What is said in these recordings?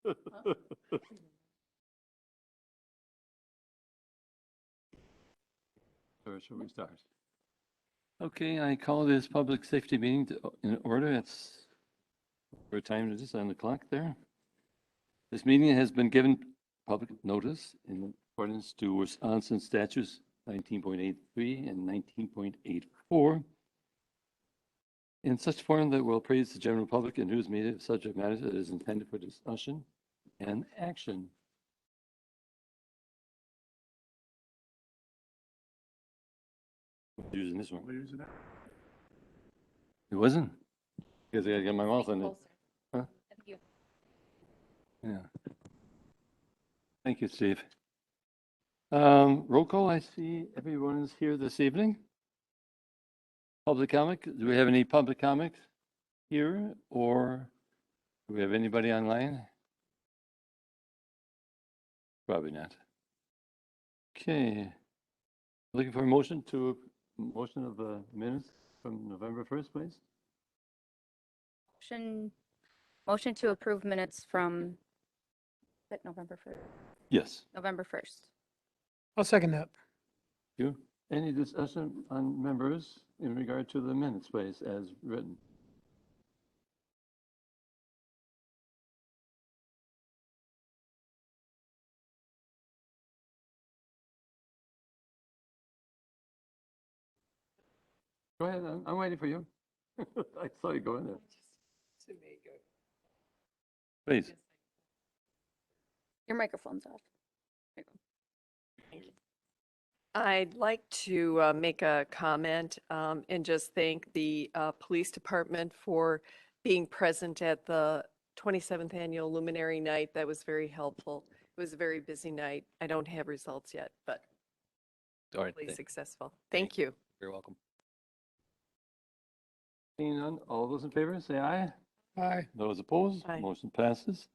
Or shall we start? Okay, I call this public safety meeting in order. It's what time it is on the clock there. This meeting has been given public notice in accordance to Wisconsin statutes 19.83 and 19.84 in such form that will praise the general public and news media of subject matters that is intended for discussion and action. I'm using this one. We're using that. It wasn't? Because I gotta get my mouth on it. Huh? Thank you. Yeah. Thank you, Steve. Roll call, I see everyone is here this evening. Public comment, do we have any public comments here or do we have anybody online? Probably not. Okay. Looking for a motion of the minutes from November 1st, please. Motion to approve minutes from, is it November 1st? Yes. November 1st. I'll second that. You? Any discussion on members in regard to the minutes, please, as written? Go ahead, I'm waiting for you. I saw you go in there. Please. Your microphone's off. There you go. I'd like to make a comment and just thank the police department for being present at the 27th Annual Luminary Night. That was very helpful. It was a very busy night. I don't have results yet, but All right, hopefully successful. Thank you. you're welcome. Seeing none, all those in favor, say aye. Aye. Those opposed, Aye. motion passes.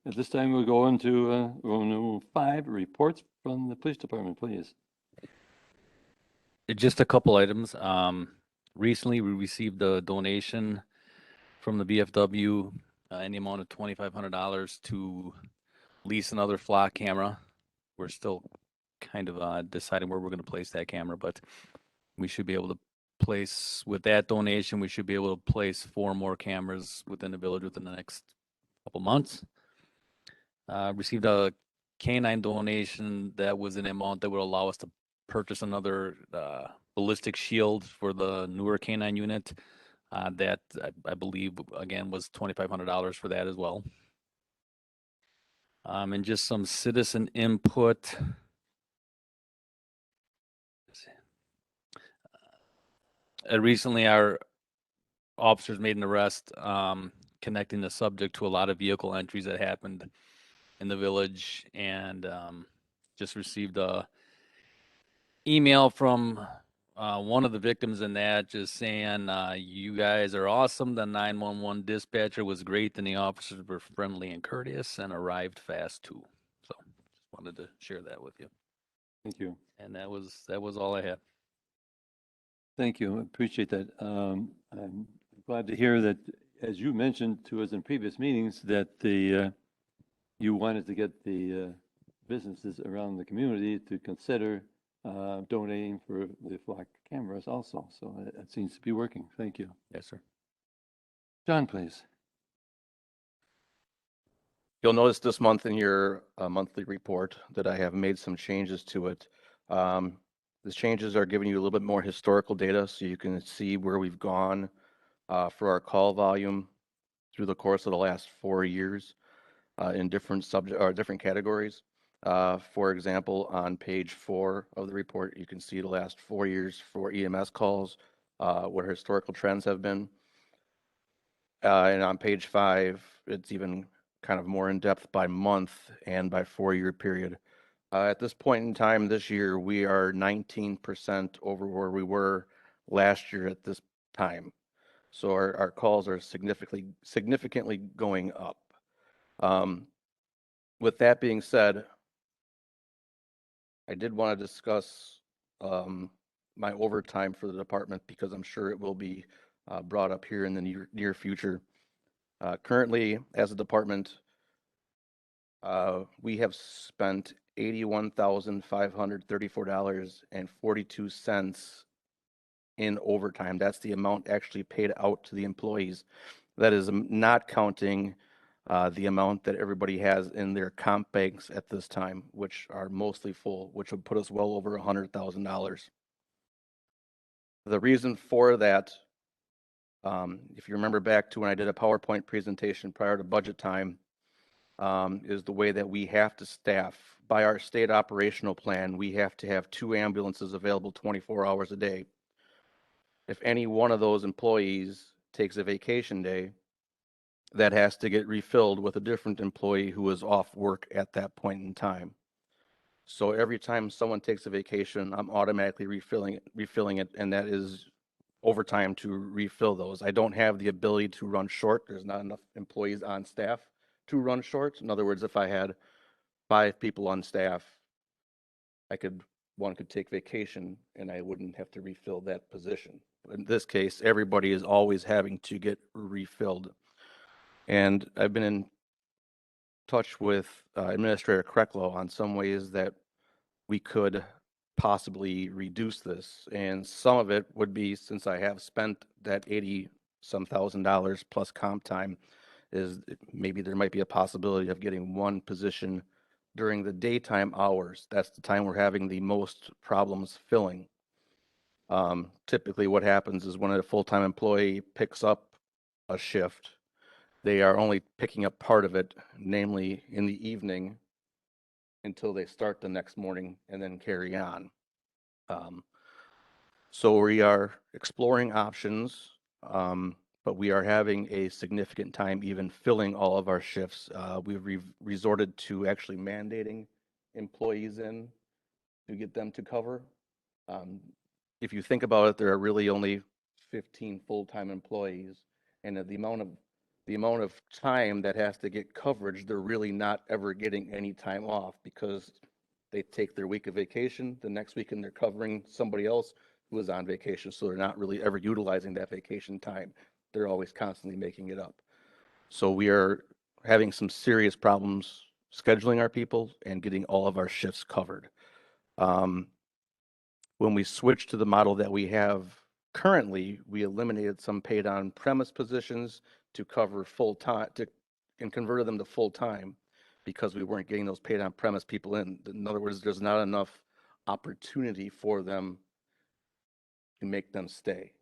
At this time, we'll go into Roman 5, reports from the police department, please. Just a couple items. Recently, we received a donation from the BFW in the amount of $2,500 to lease another flock camera. We're still kind of deciding where we're going to place that camera, but we should be able to place, with that donation, we should be able to place 4 more cameras within the village within the next couple months. Received a canine donation that was an amount that would allow us to purchase another ballistic shield for the newer canine unit. That I believe again was $2,500 for that as well. And just some citizen input. Recently, our officers made an arrest connecting the subject to a lot of vehicle entries that happened in the village, and just received a email from one of the victims in that just saying, you guys are awesome. The 911 dispatcher was great, and the officers were friendly and courteous and arrived fast too. So just wanted to share that with you. Thank you. And that was all I had. Thank you. I appreciate that. I'm glad to hear that, as you mentioned to us in previous meetings, that you wanted to get the businesses around the community to consider donating for the flock cameras also. So that seems to be working. Thank you. Yes, sir. John, please. You'll notice this month in your monthly report that I have made some changes to it. The changes are giving you a little bit more historical data so you can see where we've gone for our call volume through the course of the last 4 years in different subject or different categories. For example, on page 4 of the report, you can see the last 4 years for EMS calls, where historical trends have been. And on page 5, it's even kind of more in depth by month and by 4-year period. At this point in time this year, we are 19% over where we were last year at this time. So our calls are significantly going up. With that being said, I did want to discuss my overtime for the department because I'm sure it will be brought up here in the near future. Currently, as a department, we have spent $81,534.42 in overtime. That's the amount actually paid out to the employees. That is not counting the amount that everybody has in their comp banks at this time, which are mostly full, which would put us well over $100,000. The reason for that, if you remember back to when I did a PowerPoint presentation prior to budget time, is the way that we have to staff. By our state operational plan, we have to have 2 ambulances available 24 hours a day. If any one of those employees takes a vacation day, that has to get refilled with a different employee who is off work at that point in time. So every time someone takes a vacation, I'm automatically refilling it, and that is overtime to refill those. I don't have the ability to run short. There's not enough employees on staff to run short. In other words, if I had 5 people on staff, one could take vacation and I wouldn't have to refill that position. In this case, everybody is always having to get refilled. And I've been in touch with Administrator Krecklow on some ways that we could possibly reduce this. And some of it would be, since I have spent that 80-some thousand dollars plus comp time, is maybe there might be a possibility of getting one position during the daytime hours. That's the time we're having the most problems filling. Typically what happens is when a full-time employee picks up a shift, they are only picking up part of it, namely in the evening, until they start the next morning and then carry on. So we are exploring options, but we are having a significant time even filling all of our shifts. We've resorted to actually mandating employees in to get them to cover. If you think about it, there are really only 15 full-time employees, and the amount of time that has to get coverage, they're really not ever getting any time off because they take their week of vacation, the next weekend they're covering somebody else who is on vacation, so they're not really ever utilizing that vacation time. They're always constantly making it up. So we are having some serious problems scheduling our people and getting all of our shifts covered. When we switched to the model that we have currently, we eliminated some paid on premise positions to cover full time and converted them to full time because we weren't getting those paid on premise people in. In other words, there's not enough opportunity for them to make them stay.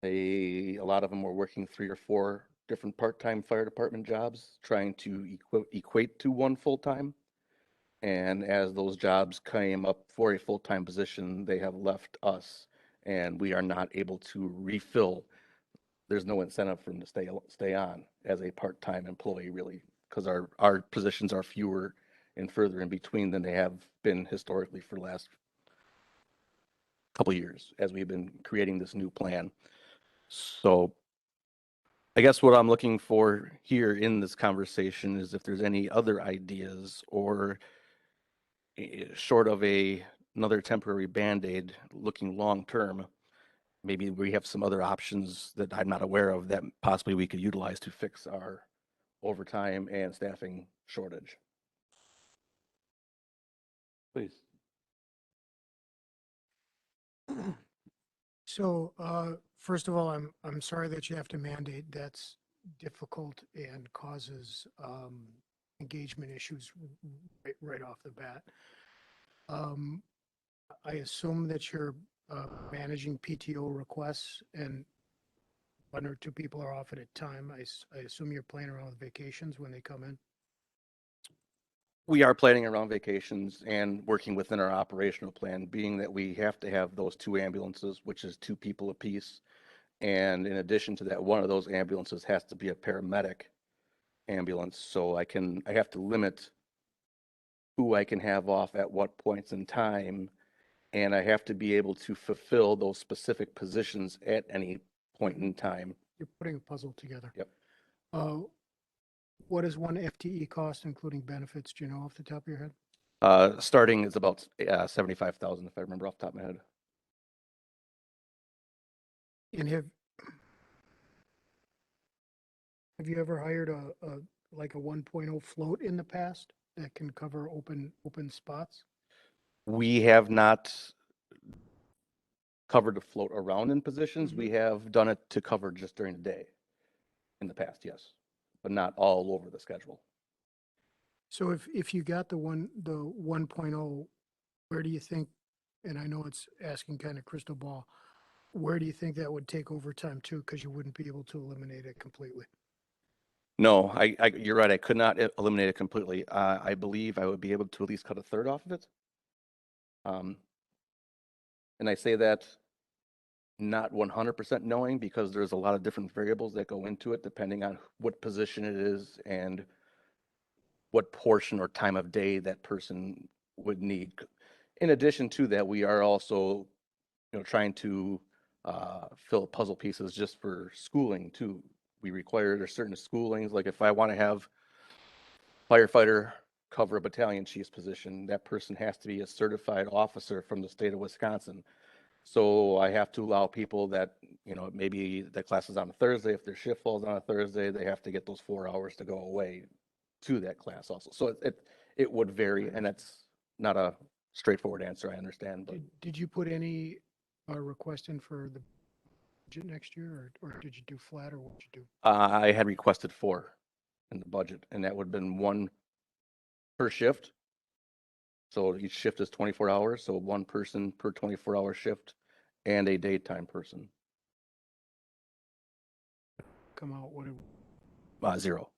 A lot of them were working 3 or 4 different part-time fire department jobs, trying to equate to one full-time. And as those jobs came up for a full-time position, they have left us and we are not able to refill. There's no incentive for them to stay on as a part-time employee, really, because our positions are fewer and further in between than they have been historically for the last couple of years as we've been creating this new plan. So I guess what I'm looking for here in this conversation is if there's any other ideas or short of another temporary Band-Aid looking long-term, maybe we have some other options that I'm not aware of that possibly we could utilize to fix our overtime and staffing shortage. Please. So, first of all, I'm sorry that you have to mandate. That's difficult and causes engagement issues right off the bat. I assume that you're managing PTO requests and 1 or 2 people are off at a time. I assume you're playing around with vacations when they come in. We are planning around vacations and working within our operational plan, being that we have to have those 2 ambulances, which is 2 people apiece. And in addition to that, one of those ambulances has to be a paramedic ambulance. So I have to limit who I can have off at what points in time. And I have to be able to fulfill those specific positions at any point in time. You're putting a puzzle together. Yep. What does 1 FTE cost, including benefits? Do you know off the top of your head? Starting is about 75,000, if I remember off the top of my head. And have you ever hired like a 1.0 float in the past that can cover open spots? We have not covered to float around in positions. We have done it to cover just during the day in the past, yes, but not all over the schedule. So if you got the 1.0, where do you think, and I know it's asking kind of crystal ball, where do you think that would take overtime to? Because you wouldn't be able to eliminate it completely. No, you're right. I could not eliminate it completely. I believe I would be able to at least cut a third off of it. And I say that not 100% knowing because there's a lot of different variables that go into it depending on what position it is and what portion or time of day that person would need. In addition to that, we are also, trying to fill puzzle pieces just for schooling too. We require there's certain schoolings, like if I want to have firefighter cover a battalion chief's position, that person has to be a certified officer from the state of Wisconsin. So I have to allow people that, maybe the class is on a Thursday. If their shift falls on a Thursday, they have to get those 4 hours to go away to that class also. So it would vary, and that's not a straightforward answer, I understand, but Did you put any request in for the budget next year, or did you do flat, or what did you do? I had requested 4 in the budget, and that would have been 1 per shift. So each shift is 24 hours, so 1 person per 24-hour shift and a daytime person. Come out, what, 0.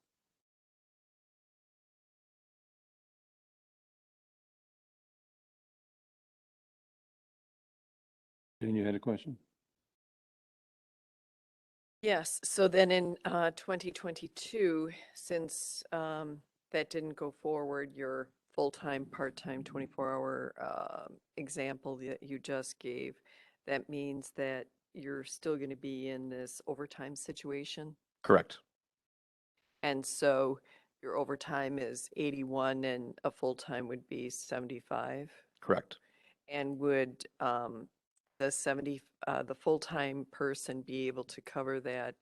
Jane, you had a question? Yes, so then in 2022, since that didn't go forward, your full-time, part-time, 24-hour example that you just gave, that means that you're still going to be in this overtime situation? Correct. And so your overtime is 81 and a full-time would be 75? Correct. And would the full-time person be able to cover that?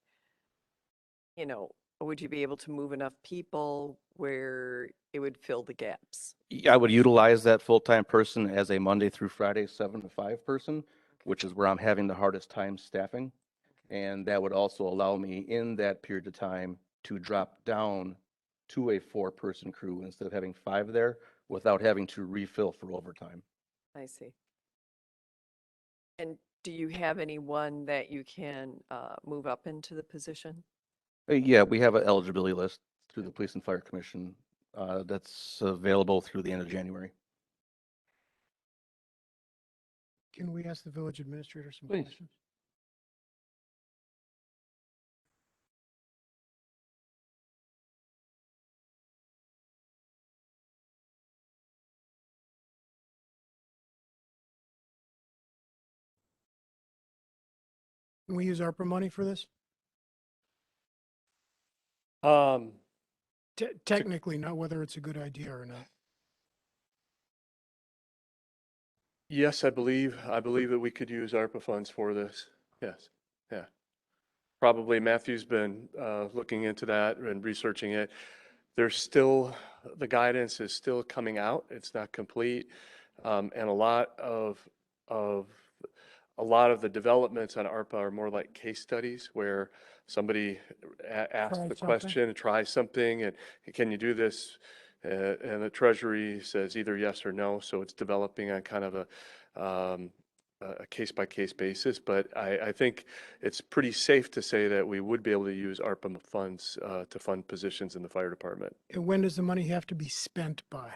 Would you be able to move enough people where it would fill the gaps? I would utilize that full-time person as a Monday through Friday 7 to 5 person, which is where I'm having the hardest time staffing. And that would also allow me in that period of time to drop down to a 4-person crew instead of having 5 there without having to refill for overtime. I see. And do you have anyone that you can move up into the position? Yeah, we have an eligibility list through the Police and Fire Commission that's available through the end of January. can we ask the village administrator some Please. questions? Can we use ARPA money for this? Technically, not whether it's a good idea or not. Yes, I believe that we could use ARPA funds for this. Yes, yeah. Probably Matthew's been looking into that and researching it. There's still, the guidance is still coming out. It's not complete. And a lot of the developments on ARPA are more like case studies where somebody asks Try the something. question and tries something and can you do this? And the Treasury says either yes or no. So it's developing on kind of a case-by-case basis. But I think it's pretty safe to say that we would be able to use ARPA funds to fund positions in the fire department. And when does the money have to be spent by?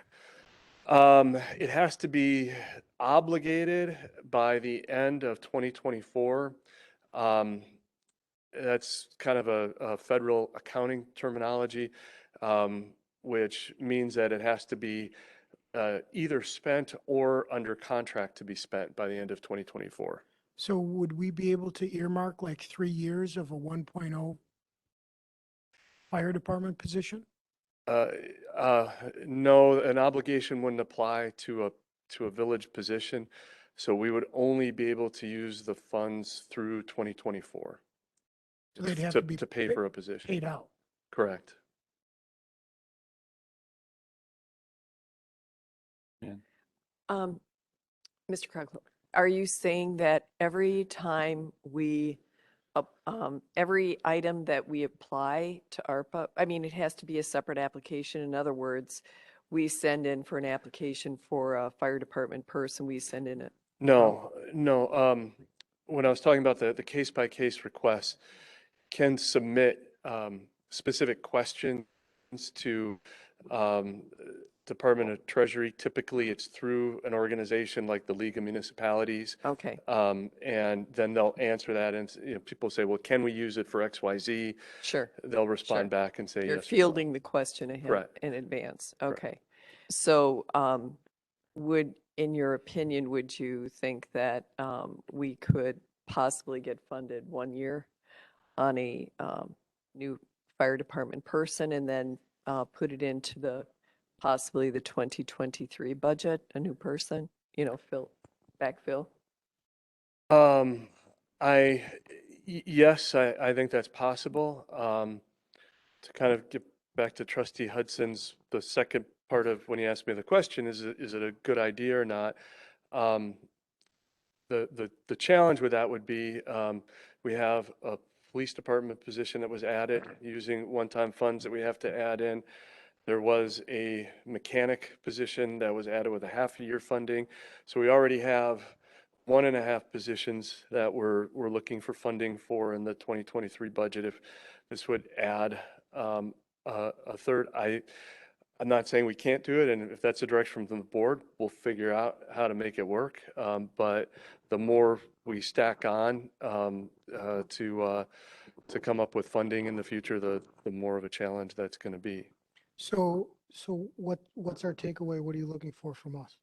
It has to be obligated by the end of 2024. That's kind of a federal accounting terminology, which means that it has to be either spent or under contract to be spent by the end of 2024. So would we be able to earmark like 3 years of a 1.0 fire department position? No, an obligation wouldn't apply to a village position. So we would only be able to use the funds through 2024 So they'd have to be to pay for a position. paid out. Correct. Mr. Croglow, are you saying that every time we, every item that we apply to ARPA, I mean, it has to be a separate application. In other words, we send in for an application for a fire department person, we send in it. No, no. When I was talking about the case-by-case requests, can submit specific questions to um, Department of Treasury. Typically, it's through an organization like the League of Municipalities. Okay, And then they'll answer that, and people say, well, can we use it for XYZ? sure. They'll respond Sure. back and say You're yes or no. fielding the question ahead Correct. in advance. Correct. Okay. So, in your opinion, would you think that we could possibly get funded 1 year on a new fire department person and then put it into possibly the 2023 budget, a new person, backfill? Yes, I think that's possible. To kind of get back to Trustee Hudson's, the second part of when he asked me the question, is it a good idea or not? The challenge with that would be, we have a police department position that was added using one-time funds that we have to add in. There was a mechanic position that was added with a half-year funding. So we already have 1.5 positions that we're looking for funding for in the 2023 budget. If this would add a third, I'm not saying we can't do it, and if that's a direction from the board, we'll figure out how to make it work. But the more we stack on to come up with funding in the future, the more of a challenge that's going to be. So what's our takeaway? What are you looking for from us?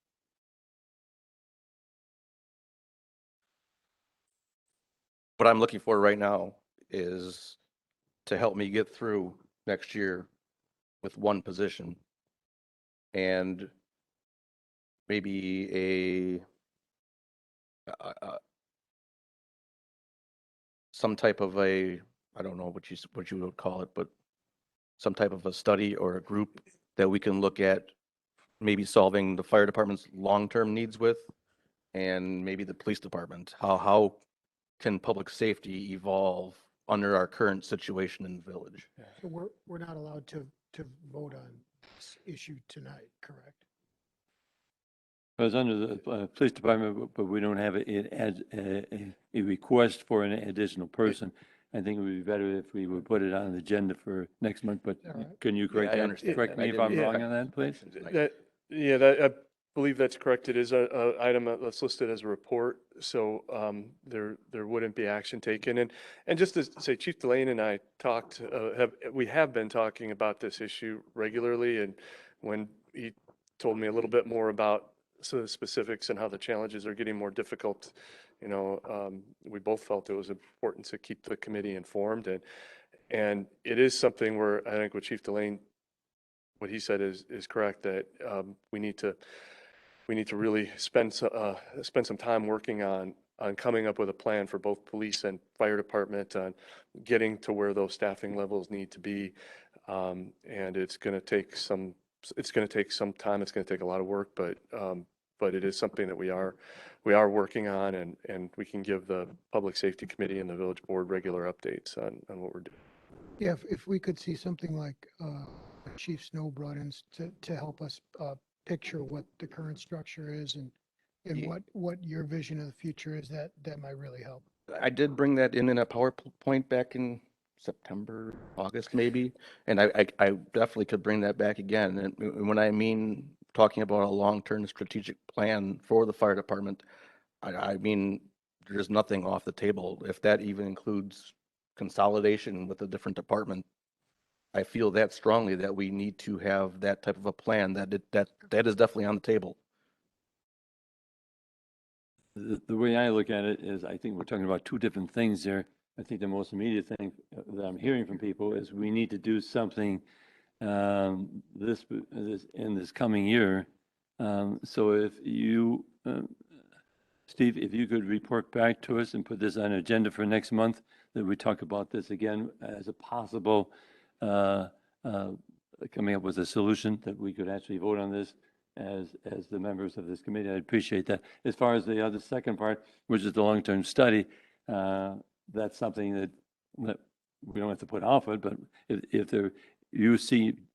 What I'm looking for right now is to help me get through next year with one position and maybe some type of I don't know what you would call it, but some type of a study or a group that we can look at maybe solving the fire department's long-term needs with, and maybe the police department. How can public safety evolve under our current situation in the village? So we're not allowed to vote on this issue tonight, correct? It was under the police department, but we don't have it as a request for an additional person. I think it would be better if we would put it on the agenda for next month, but All right. can you correct I that? understand Correct that. me I if I'm didn't- wrong yeah. on that, please? I believe that's correct. It is a item that's listed as a report, so there wouldn't be action taken. And just to say, Chief Delane and I we have been talking about this issue regularly, and when he told me a little bit more about some of the specifics and how the challenges are getting more difficult, we both felt it was important to keep the committee informed, and it is something where I think what Chief Delane, what he said is correct, that we need to really spend some time working on coming up with a plan for both police and fire department on getting to where those staffing levels need to be. And it's going to take some time. It's going to take a lot of work, but it is something that we are working on, and we can give the Public Safety Committee and the village board regular updates on what we're doing. Yeah, if we could see something like Chief Snow brought in to help us picture what the current structure is and what your vision of the future is, that might really help. I did bring that in a PowerPoint back in September, August maybe, and I definitely could bring that back again. And when I mean talking about a long-term strategic plan for the fire department, I mean there's nothing off the table. If that even includes consolidation with a different department, I feel that strongly that we need to have that type of a plan. That is definitely on the table. The way I look at it is, I think we're talking about two different things there. I think the most immediate thing that I'm hearing from people is we need to do something this in this coming year. So if you, Steve, if you could report back to us and put this on agenda for next month, that we talk about this again as a possible coming up with a solution that we could actually vote on this as the members of this committee. I appreciate that. As far as the other second part, which is the long-term study, that's something that we don't have to put off it, but if you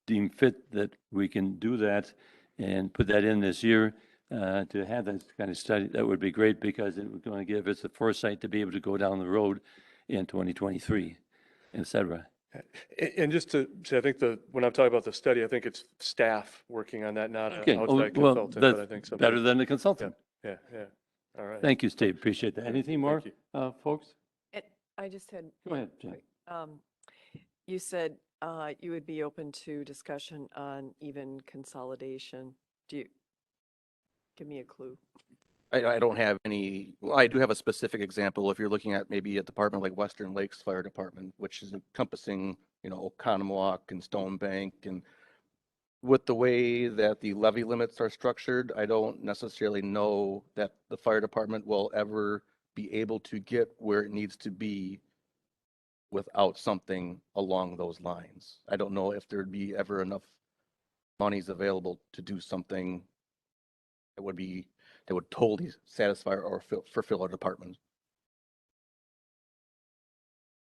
deem fit that we can do that and put that in this year, to have that kind of study, that would be great, because it would going to give us the foresight to be able to go down the road in 2023, et cetera. And just to say, I think when I'm talking about the study, I think it's staff working on that, not Okay, an outside well, consultant, but I think that's somebody. better than the consultant. Yeah, all right. Thank you, Steve. Appreciate that. Yeah, Anything thank more, you. folks? I just had, Go ahead, Jen. you said you would be open to discussion on even consolidation. Give me a clue. I don't have any, well, I do have a specific example. If you're looking at maybe a department like Western Lakes Fire Department, which is encompassing, Oconomowoc and Stone Bank, and with the way that the levy limits are structured, I don't necessarily know that the fire department will ever be able to get where it needs to be without something along those lines. I don't know if there'd be ever enough monies available to do something that would totally satisfy or fulfill our department.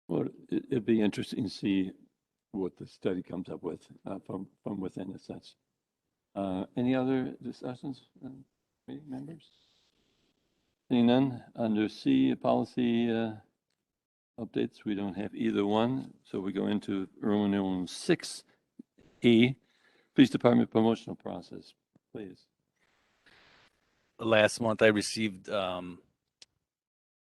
Well, it'd be interesting to see what the study comes up with from within a sense. Any other discussions, committee members? Seeing none, under C, policy updates, we don't have either one. So we go into Roman numeral 6E, Police Department promotional process, please. Last month, I received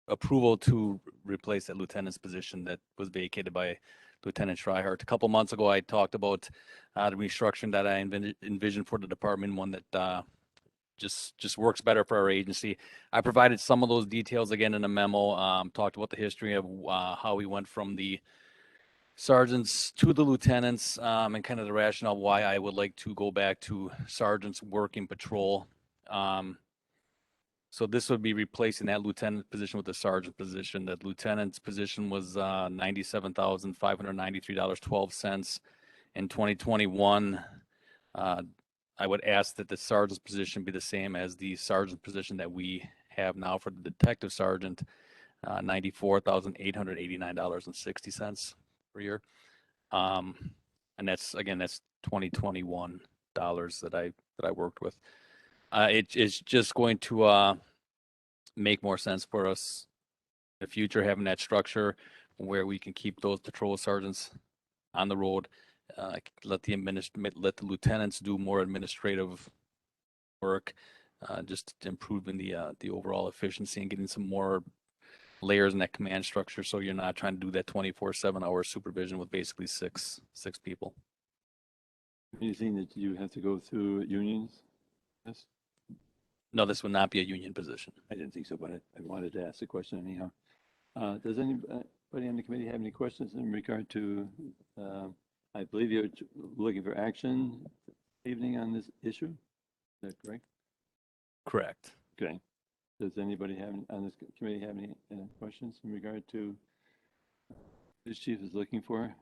approval to replace that lieutenant's position that was vacated by Lieutenant Schreihart. A couple months ago, I talked about the restructuring that I envisioned for the department, one that just works better for our agency. I provided some of those details again in a memo, talked about the history of how we went from the sergeants to the lieutenants, and kind of the rationale why I would like to go back to sergeants working patrol. So this would be replacing that lieutenant position with the sergeant position. That lieutenant's position was $97,593.12 in 2021. I would ask that the sergeant's position be the same as the sergeant position that we have now for the detective sergeant, $94,889.60 per year. And that's 2021 dollars that I worked with. It's just going to make more sense for us in the future, having that structure where we can keep those patrol sergeants on the road, let the lieutenants do more administrative work, just improving the overall efficiency and getting some more layers in that command structure, so you're not trying to do that 24/7 hour supervision with basically six people. Anything that you have to go through unions? Yes? No, this would not be a union position. I didn't think so, but I wanted to ask the question anyhow. Does anybody on the committee have any questions in regard to, I believe you're looking for action this evening on this issue? Is that correct? Correct. Okay. Does anybody on this committee have any questions in regard to this chief is looking for?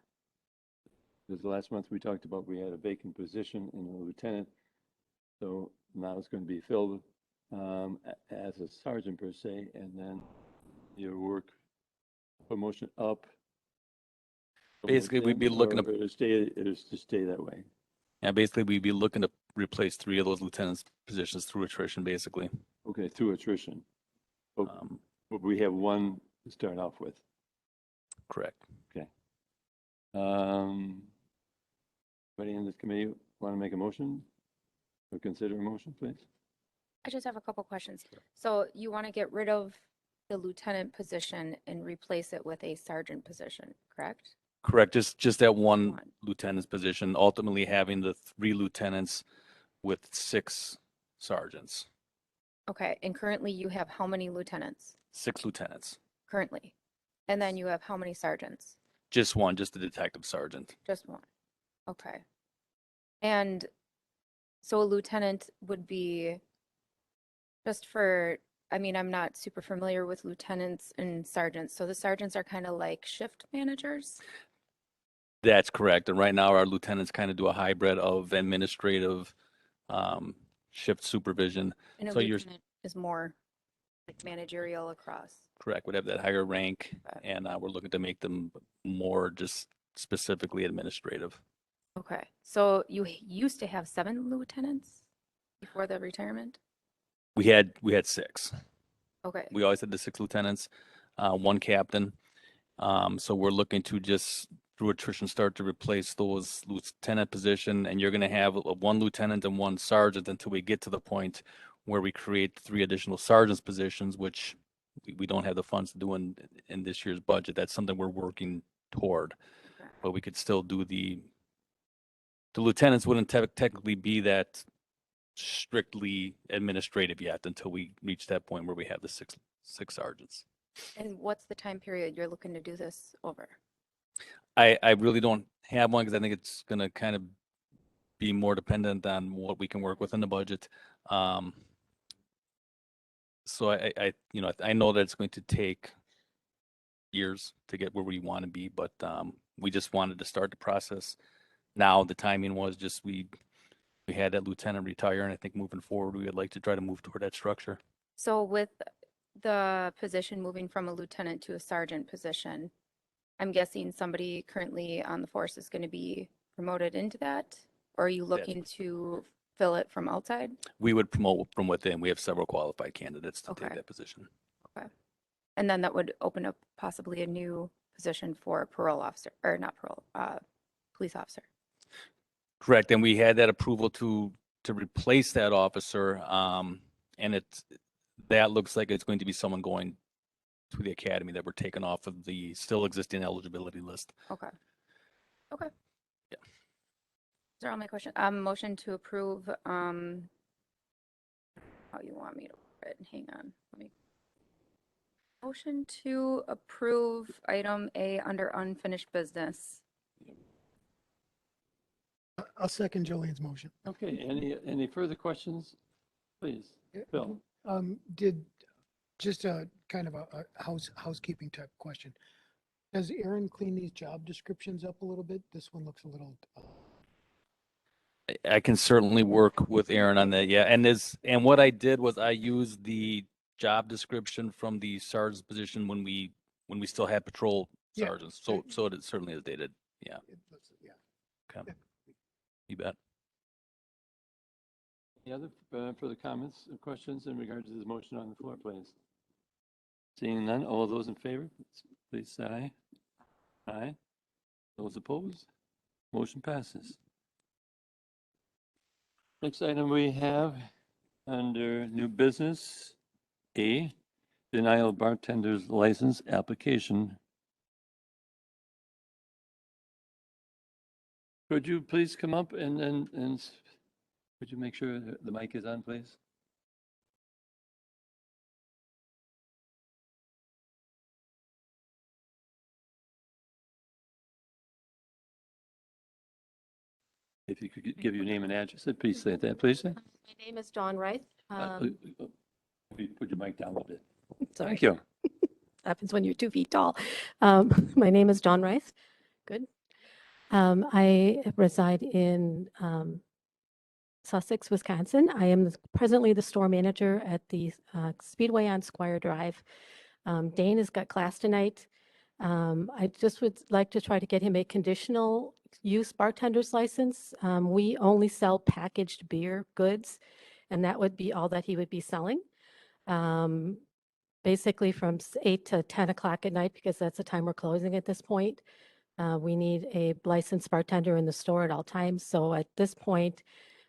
Because last month we talked about we had a vacant position in a lieutenant, so now it's going to be filled as a sergeant per se, and then your work promotion up. Basically, we'd be looking to stay that way. Yeah, basically, we'd be looking to replace 3 of those lieutenants' positions through attrition, basically. Okay, through attrition. But we have one to start off with. Correct. Okay. Anybody in this committee want to make a motion or consider a motion, please? I just have a couple questions. So you want to get rid of the lieutenant position and replace it with a sergeant position, correct? Correct. Just that one One. lieutenant's position, ultimately having the 3 lieutenants with 6 sergeants. Okay, and currently you have how many lieutenants 6 lieutenants. currently? And then you have how many sergeants? Just one, just the detective sergeant. Just one. Okay. And so a lieutenant would be just for, I mean, I'm not super familiar with lieutenants and sergeants. So the sergeants are kind of like shift managers? That's correct. And right now, our lieutenants kind of do a hybrid of administrative shift supervision. And a So you're lieutenant is more like managerial across. correct, would have that higher rank, Okay. and we're looking to make them more just specifically administrative. Okay, so you used to have 7 lieutenants before the retirement? We had 6. Okay, We always had the 6 lieutenants, 1 captain. So we're looking to just through attrition start to replace those lieutenant position, and you're going to have 1 lieutenant and 1 sergeant until we get to the point where we create 3 additional sergeants positions, which we don't have the funds to do in this year's budget. That's something we're working toward, okay. but we could still do the lieutenants wouldn't technically be that strictly administrative yet until we reach that point where we have the six sergeants. And what's the time period you're looking to do this over? I really don't have one because I think it's going to kind of be more dependent on what we can work with in the budget. So I know that it's going to take years to get where we want to be, but we just wanted to start the process now. The timing was just we had that lieutenant retire, and I think moving forward, we would like to try to move toward that structure. So with the position moving from a lieutenant to a sergeant position, I'm guessing somebody currently on the force is going to be promoted into that? Or are you looking to fill it from outside? We would promote from within. We have several qualified candidates to Okay. take that position. Okay. And then that would open up possibly a new position for parole officer, or not parole, police officer. Correct, and we had that approval to replace that officer, and that looks like it's going to be someone going to the academy that we're taking off of the still existing eligibility list. Okay. Okay. Yeah. Those are all my questions. Motion to approve, how you want me to word it? Hang on. Let me. Motion to approve item A under unfinished business. I'll second Jolene's motion. Okay, any further questions? Please, Bill. Did, just a kind of a housekeeping type question. Has Aaron cleaned these job descriptions up a little bit? This one looks a little, I can certainly work with Aaron on that, yeah, and what I did was I used the job description from the sergeant's position when we still had patrol Yeah. sergeants, so it certainly is dated, yeah, it looks, yeah. okay. You bet. Any other further comments or questions in regard to this motion on the floor, please? Seeing none, all those in favor, please say aye. Aye. Those opposed? Motion passes. Next item we have under new business, A, denial of bartender's license application. Could you please come up and could you make sure that the mic is on, please? If you could give your name and address, please say that, please. My name is Dawn Rice. Put your mic down a little bit. Sorry, Thank you. happens when you're 2 feet tall. My name is Dawn Rice. Good. I reside in Sussex, Wisconsin. I am presently the store manager at the Speedway on Squire Drive. Dane has got class tonight. I just would like to try to get him a conditional use bartender's license. We only sell packaged beer goods, and that would be all that he would be selling. Basically from 8 to 10 o'clock at night, because that's the time we're closing at this point. We need a licensed bartender in the store at all times. So at this point,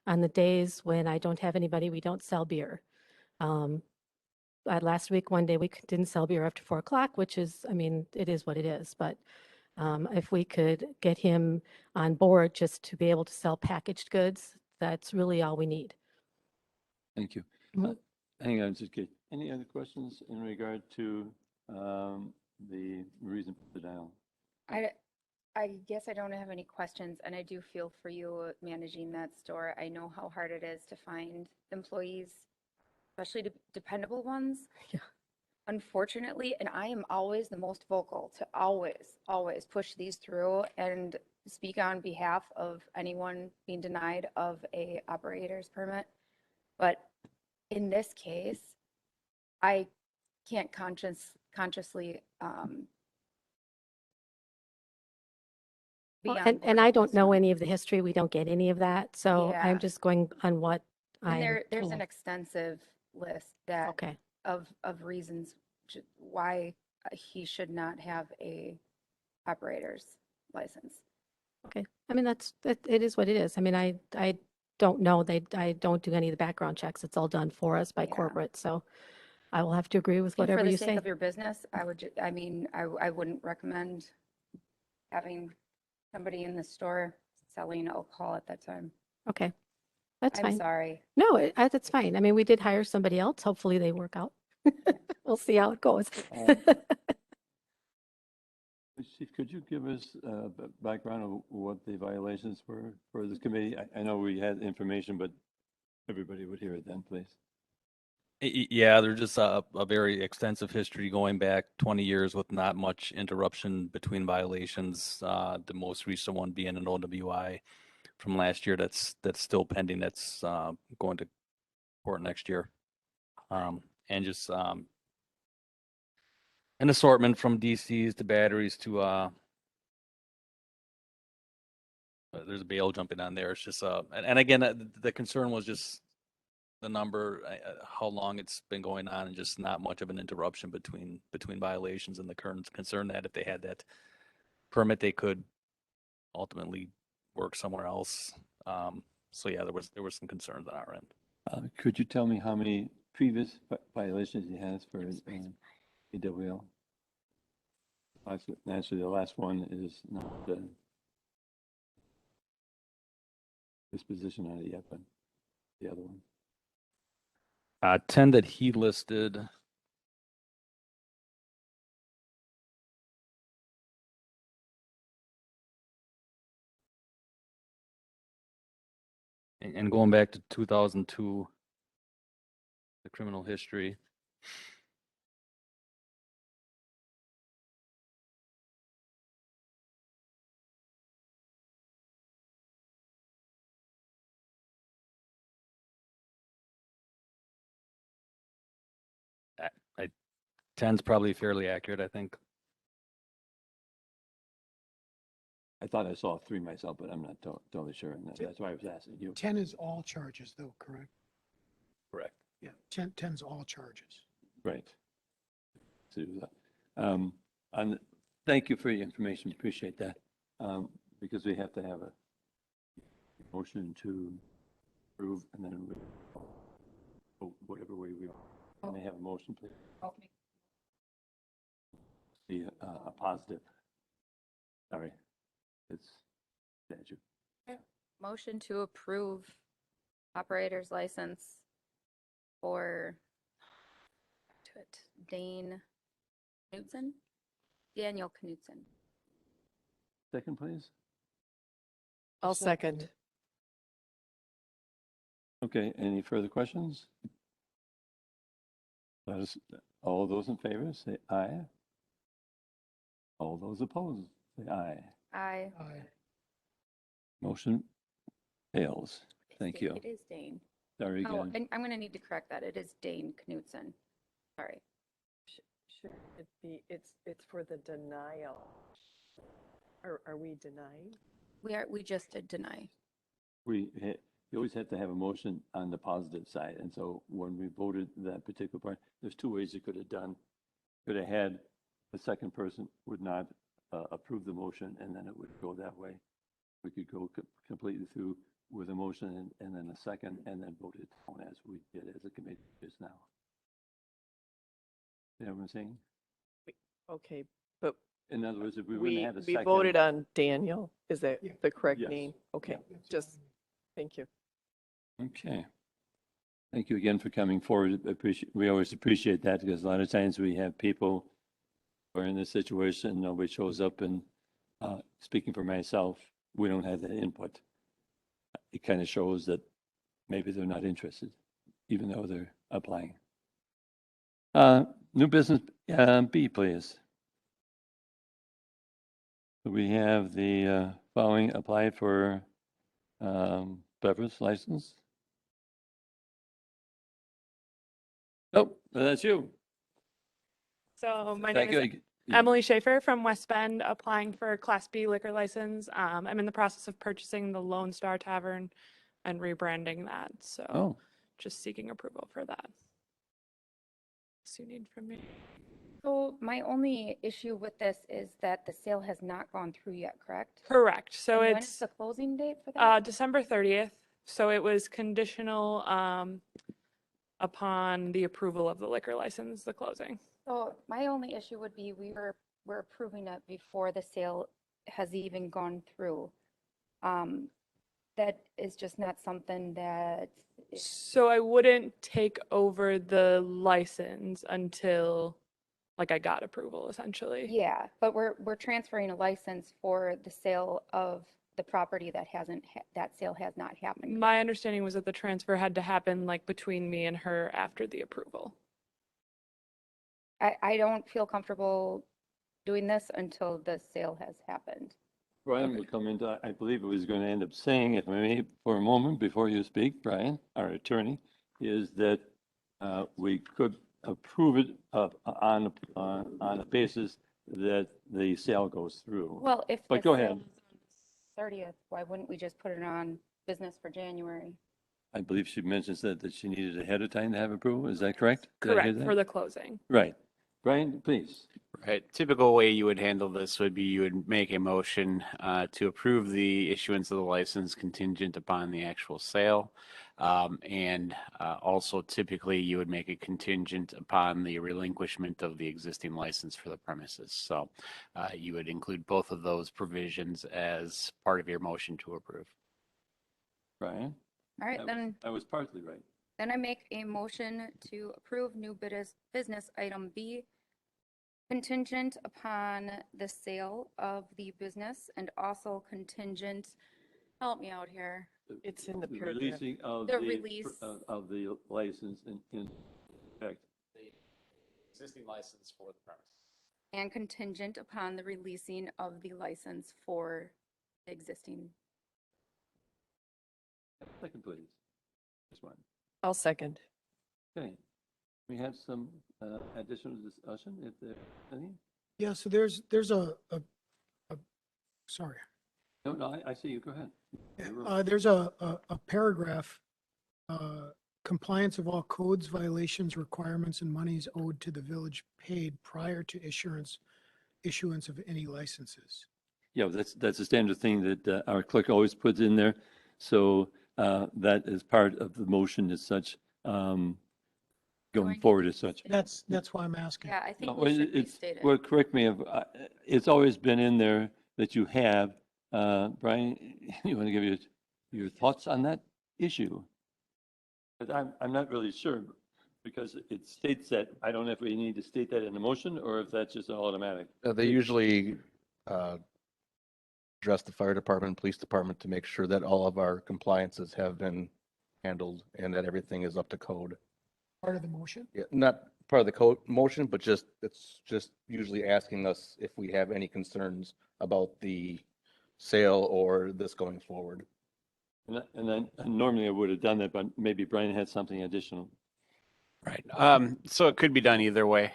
on the days when I don't have anybody, we don't sell beer. Last week, one day, we didn't sell beer after 4 o'clock, which is, I mean, it is what it is. But if we could get him on board just to be able to sell packaged goods, that's really all we need. Thank you. Mhm. Hang on, just get, any other questions in regard to the reason for the denial? I guess I don't have any questions, and I do feel for you managing that store. I know how hard it is to find employees, especially dependable ones. Yeah. Unfortunately, and I am always the most vocal to always push these through and speak on behalf of anyone being denied of a operator's permit. But in this case, I can't consciously be Well, on and board I with don't this know one. any of the history. We don't get any of that. So Yeah. I'm just going on what And I'm there's an told. extensive list that Okay. of reasons why he should not have a operator's license. Okay. I mean, it is what it is. I mean, I don't know. I don't do any of the background checks. It's all done for us by Yeah. corporate. So I will have to agree with And whatever for the you sake say. of your business, I mean, I wouldn't recommend having somebody in the store selling alcohol at that time. Okay. That's I'm fine. sorry. No, that's fine. I mean, we did hire somebody else. Hopefully they work out. We'll see how it goes. Chief, could you give us a background of what the violations were for this committee? I know we had information, but everybody would hear it then, please. Yeah, there's just a very extensive history going back 20 years with not much interruption between violations. The most recent one being an OWI from last year that's still pending. That's going to court next year. And just an assortment from DCs to batteries to there's a bail jumping on there. It's just and again the concern was just the number, how long it's been going on, and just not much of an interruption between violations, and the current concern that if they had that permit, they could ultimately work somewhere else. So yeah, there was some concerns on our end. Could you tell me how many previous violations he has for AWL? Actually, the last one is not the disposition on it yet, but the other one. 10 that he listed. And going back to 2002, the criminal history. I 10's probably fairly accurate, I think. I thought I saw 3 myself, but I'm not totally sure. And that's why I was asking you. 10 is all charges though, correct? Correct. Yeah, 10's all charges. Right. So, and thank you for your information. Appreciate that. Because we have to have a motion to approve and then vote whatever way we want. May I have a motion, please? Be a positive. Sorry, it's statute. Motion to approve operator's license for Dane Knutson, Daniel Knutson. Second, please. I'll second. Okay, any further questions? Let us, all those in favor, say aye. All those opposed, say aye. Aye. Aye. Motion fails. Thank you. It is Dane. Sorry Oh, again. and I'm going to need to correct that. It is Dane Knutson. Sorry. Should it be, it's for the denial. Are we denying? We just did deny. You always have to have a motion on the positive side. And so when we voted that particular part, there's 2 ways you could have done. Could have had the second person would not approve the motion, and then it would go that way. We could go completely through with a motion and then a second, and then vote it down as we did as a committee just now. You know what I'm saying? Okay, but In other words, if we wouldn't we have a second. voted on Daniel. Is that Yeah. the correct Yes. name? Okay, That's just, fine. thank you. Okay. Thank you again for coming forward. We always appreciate that because a lot of times we have people who are in this situation, nobody shows up, and speaking for myself, we don't have that input. It kind of shows that maybe they're not interested, even though they're applying. New business, B, please. We have the following: apply for beverage license. That's you. So my Thank name is you. Emily Schaefer from West Bend, applying for a Class B liquor license. I'm in the process of purchasing the Lone Star Tavern and rebranding that. So Oh, just seeking approval for that. So you need from me. So my only issue with this is that the sale has not gone through yet, correct? Correct. So And when is it's the closing date for that? December 30th. So it was conditional upon the approval of the liquor license, the closing. So my only issue would be we're approving it before the sale has even gone through. That is just not something that, So I wouldn't take over the license until like I got approval essentially. yeah, but we're transferring a license for the sale of the property that that sale has not happened. My understanding was that the transfer had to happen like between me and her after the approval. I don't feel comfortable doing this until the sale has happened. Brian will come into, I believe it was going to end up saying, if I may, for a moment before you speak, Brian, our attorney, is that we could approve it on a basis that the sale goes through. Well, if But the go sale ahead. is on 30th, why wouldn't we just put it on business for January? I believe she mentions that she needed ahead of time to have approval. Is that correct? Did I hear Correct, that? for the closing. Right. Brian, please. Right. Typical way you would handle this would be you would make a motion to approve the issuance of the license contingent upon the actual sale. And also typically you would make it contingent upon the relinquishment of the existing license for the premises. So you would include both of those provisions as part of your motion to approve. Brian? All right, then. I was partly right. Then I make a motion to approve new business item B contingent upon the sale of the business and also contingent, help me out here. It's in the The paragraph. releasing of The the, release. of the license in effect. Existing license for the premise. And contingent upon the releasing of the license for the existing. Second, please. This one. I'll second. Okay. We have some additional discussion, if there's any? Yeah, so there's a sorry. No, I see you. Go ahead. There's a paragraph, compliance of all codes, violations, requirements, and monies owed to the village paid prior to issuance of any licenses. Yeah, that's a standard thing that our clerk always puts in there. So that is part of the motion as such, going forward as such. That's why I'm asking. Yeah, I think No, we should it's, restate it. well, correct me if, it's always been in there that you have. Brian, you want to give your thoughts on that issue? But I'm not really sure because it states that, I don't know if we need to state that in the motion or if that's just automatic. They usually address the fire department, police department to make sure that all of our compliances have been handled and that everything is up to code. Part of the motion? Yeah, not part of the code motion, but it's just usually asking us if we have any concerns about the sale or this going forward. And normally I would have done that, but maybe Brian had something additional. Right. So it could be done either way.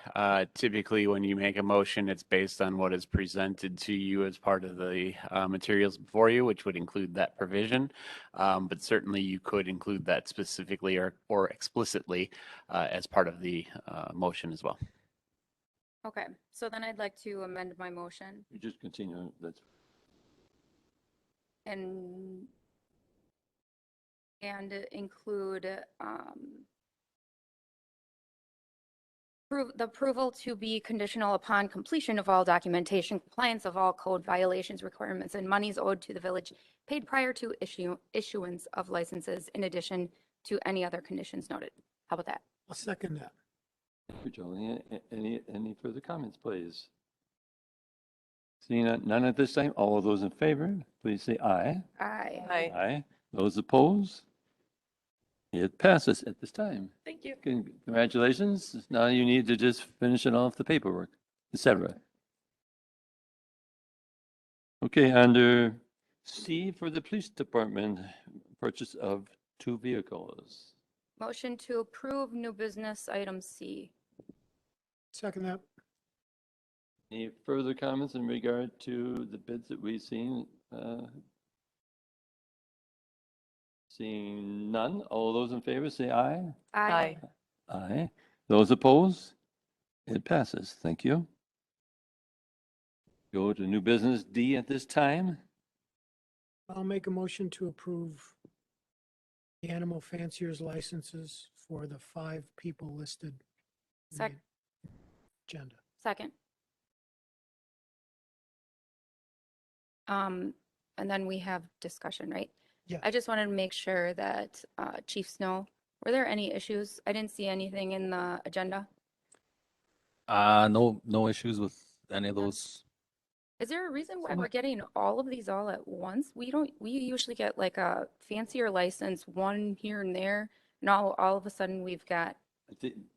Typically, when you make a motion, it's based on what is presented to you as part of the materials before you, which would include that provision. But certainly you could include that specifically or explicitly as part of the motion as well. Okay, so then I'd like to amend my motion You just continue. That's and include the approval to be conditional upon completion of all documentation, compliance of all code violations, requirements, and monies owed to the village paid prior to issuance of licenses in addition to any other conditions noted. How about that? I'll second that. Thank you, Jolie. Any further comments, please? Seeing none at this time, all of those in favor, please say aye. Aye. Aye. Aye. Those opposed? It passes at this time. Thank you. Congratulations. Now you need to just finish it off the paperwork, etc. Okay, under C for the police department, purchase of 2 vehicles. Motion to approve new business item C. Second that. Any further comments in regard to the bids that we've seen? Seeing none, all those in favor say aye. Aye. Aye. Those opposed? It passes. Thank you. Go to new business D at this time. I'll make a motion to approve the animal fanciers licenses for the 5 people listed in the Sec- agenda. Second. And then we have discussion, right? Yeah. I just wanted to make sure that Chief Snow, were there any issues? I didn't see anything in the agenda. No issues with any of those. Is there a reason why we're getting all of these all at once? We usually get like a fancier license, one here and there. And all of a sudden we've got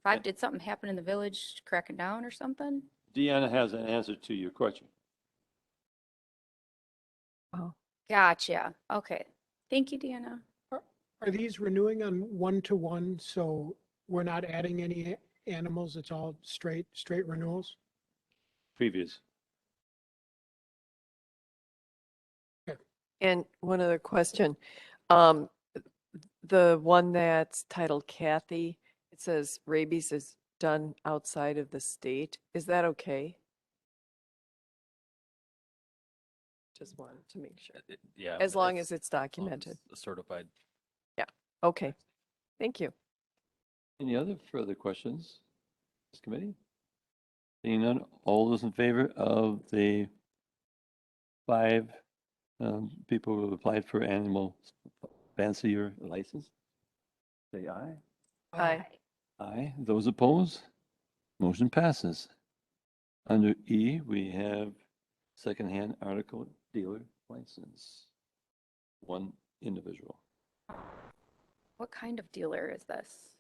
5. Did something happen in the village cracking down or something? Deanna has an answer to your question. Gotcha. Okay. Thank you, Deanna. Are these renewing on 1-to-1, so we're not adding any animals? It's all straight renewals? Previous. And one other question. The one that's titled Kathy, it says rabies is done outside of the state. Is that okay? Just wanted to make sure. Yeah. As long that's- as it's as long as documented. it's certified. Okay. Thank you. Any other further questions? This committee? Seeing none, all those in favor of the 5 people who have applied for animal fancier license? Say aye. Aye. Aye. Those opposed? Motion passes. Under E, we have secondhand article dealer license. 1 individual. What kind of dealer is this?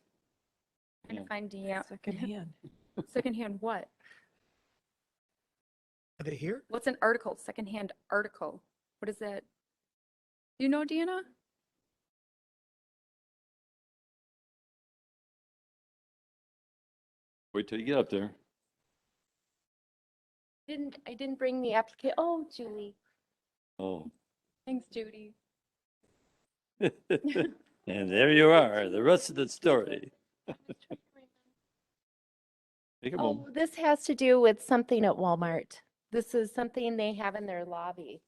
Trying Yeah. to find Deanna. Secondhand. Secondhand what? Are they here? What's an article? Secondhand article. What is that? You know, Deanna? Wait till you get up there. I didn't bring the application. Oh, Julie. Oh. Thanks, Judy. And there you are, the rest of the story. Take a Oh, moment. this has to do with something at Walmart. This is something they have in their lobby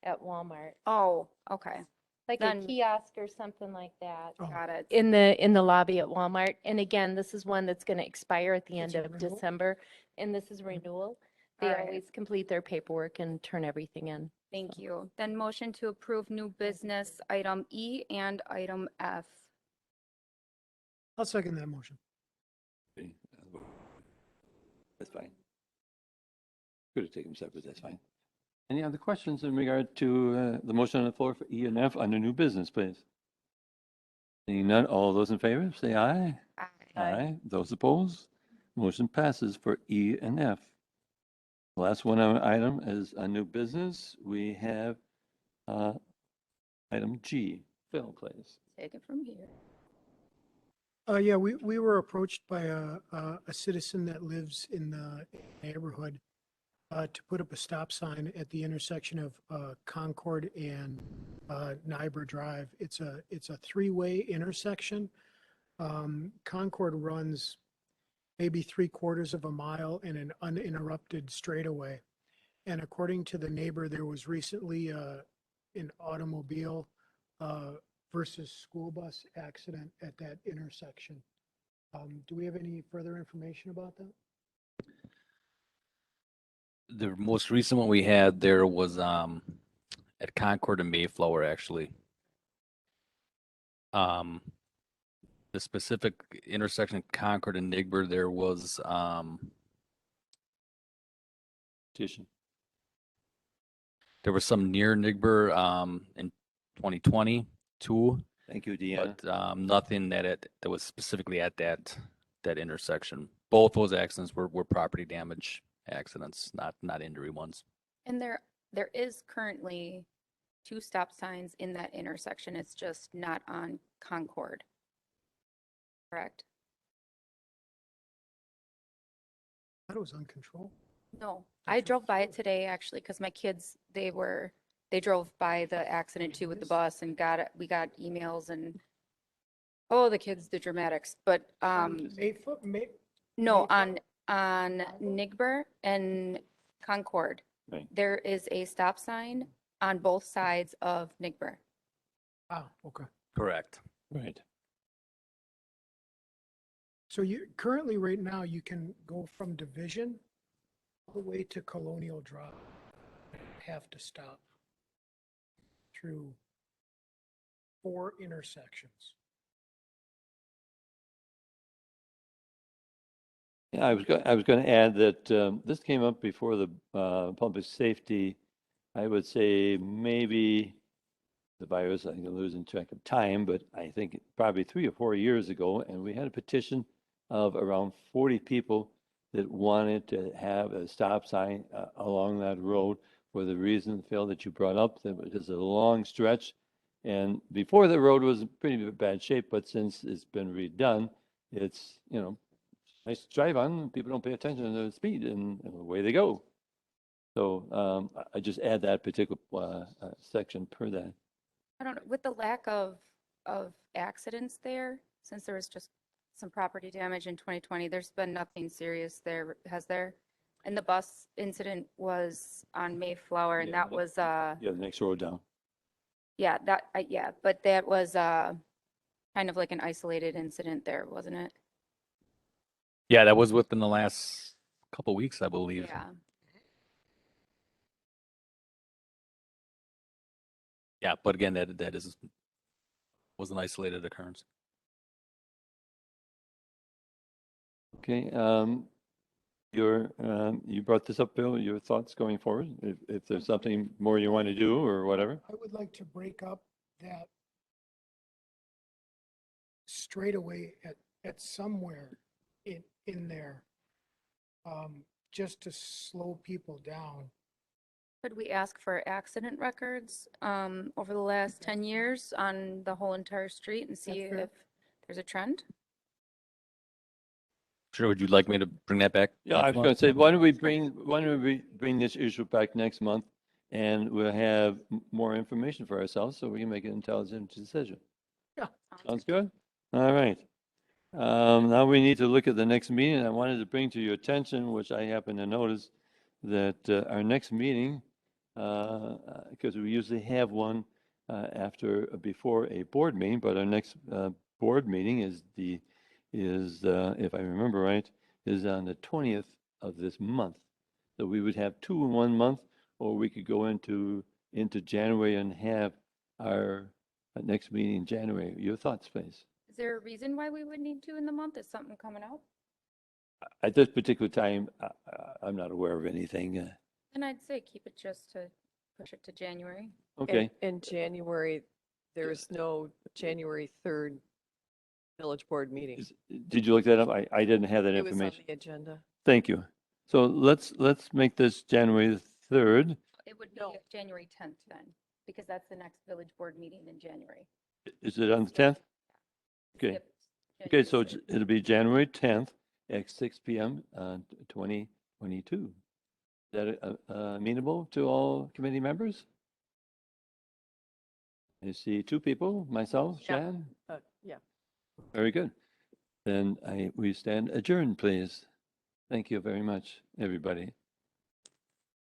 at Walmart, Oh, okay. like a Then- kiosk or something like that. Oh. Got it. In the lobby at Walmart. And again, this is one that's going to expire at the It's end a of renewal? December. And this is renewal. They All right. always complete their paperwork and turn everything in. Thank you. Then motion to approve new business item E and item F. I'll second that motion. That's fine. Could have taken them separate, that's fine. Any other questions in regard to the motion on the floor for E and F under new business, please? Seeing none, all those in favor, say aye. Aye. Those opposed? Motion passes for E and F. The last one on item is a new business. We have item G. Phil, please. Take it from here. Yeah, we were approached by a citizen that lives in the neighborhood to put up a stop sign at the intersection of Concord and Nyber Drive. It's a 3-way intersection. Concord runs maybe 3/4 of a mile in an uninterrupted straightaway. And according to the neighbor, there was recently an automobile versus school bus accident at that intersection. Do we have any further information about that? The most recent one we had there was at Concord and Mayflower, actually. The specific intersection of Concord and Nigber, there was Petition. there was some near Nigber in 2022, Thank you, Deanna. but nothing that was specifically at that intersection. Both those accidents were property damage accidents, not injury ones. And there is currently 2 stop signs in that intersection. It's just not on Concord. Correct. That was uncontrolled. No, That's I what drove by it it says. today actually because my kids, they drove by the accident too with the bus and we got emails and, oh, the kids, the dramatics, but, Mayfoot, no, Mayfoot? on Concord? Nigber and Concord. Right. There is a stop sign on both sides of Nigber. Ah, okay. Correct. Right. So you, currently, right now, you can go from Division all the way to Colonial Drive. Have to stop through 4 intersections. Yeah, I was going to add that this came up before the public safety. I would say maybe the virus, I'm losing track of time, but I think probably 3 or 4 years ago, and we had a petition of around 40 people that wanted to have a stop sign along that road for the reason, Phil, that you brought up, that it was a long stretch. And before the road was in pretty bad shape, but since it's been redone, it's, nice to drive on, people don't pay attention to the speed, and away they go. So I just add that particular section per that. I don't know, with the lack of accidents there, since there was just some property damage in 2020, there's been nothing serious there, has there? And the bus incident was on Mayflower and Yeah, that was, Yeah, the next road down. yeah, but that was, kind of like an isolated incident there, wasn't it? Yeah, that was within the last couple weeks, I believe. Yeah. Yeah, but again, was an isolated occurrence. Okay, you brought this up, Bill, your thoughts going forward, if there's something more you want to do or whatever? I would like to break up that straightaway at somewhere in there, just to slow people down. Could we ask for accident records, over the last 10 years on the whole entire street and see That's fair. if there's a trend? Sure, would you like me to bring that back? Yeah, I was going to say, why don't we bring this issue back next month, and we'll have more information for ourselves so we can make an intelligent decision. Yeah. Sounds good? All right. Now we need to look at the next meeting. I wanted to bring to your attention, which I happen to notice, that our next meeting, because we usually have one before a board meeting, but our next board meeting is if I remember right, is on the 20th of this month. So we would have 2 in 1 month, or we could go into January and have our next meeting in January. Your thoughts, please? Is there a reason why we would need to in the month? Is something coming up? At this particular time, I'm not aware of anything. And I'd say keep it just to push it to January. Okay, In January, there's no January 3rd village board meeting. did you look that up? I didn't have that It was on information. the agenda. Thank you. So let's make this January 3rd. It would be No. January 10th then, because that's the next village board meeting in January. Is it on the 10th? Okay. Skip Okay, January so 3rd. it'll be January 10th at 6 p.m. 2022. Is that amenable to all committee members? I see 2 people, myself, Yeah. Shan. Yeah. Very good. Then we stand adjourned, please. Thank you very much, everybody.